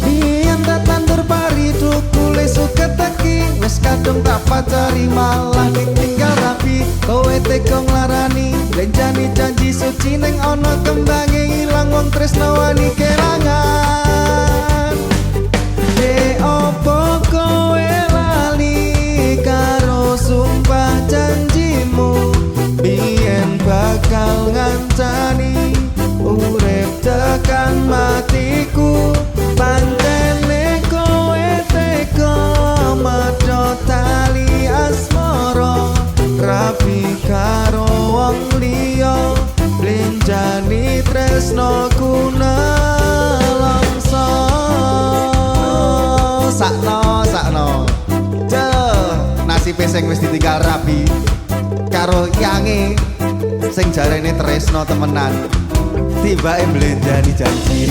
Biyen tak tandur pari tukule suket teki wis kadung tak pacari malah ditinggal rapi kowe tega nglarani lenjani janji suci ning ana kembange ilang wong tresno wani kelangan de opo kowe lali karo sumpah janjimu biyen bakal ngancani urip tekan matiku pantene kowe tega madha tali asmara rapi karo wong liya lenjani tresnoku nelongso sakno nasibe sing wis ditinggal rapi karo yange sing jarene tresno temenan tibake mlenjani janji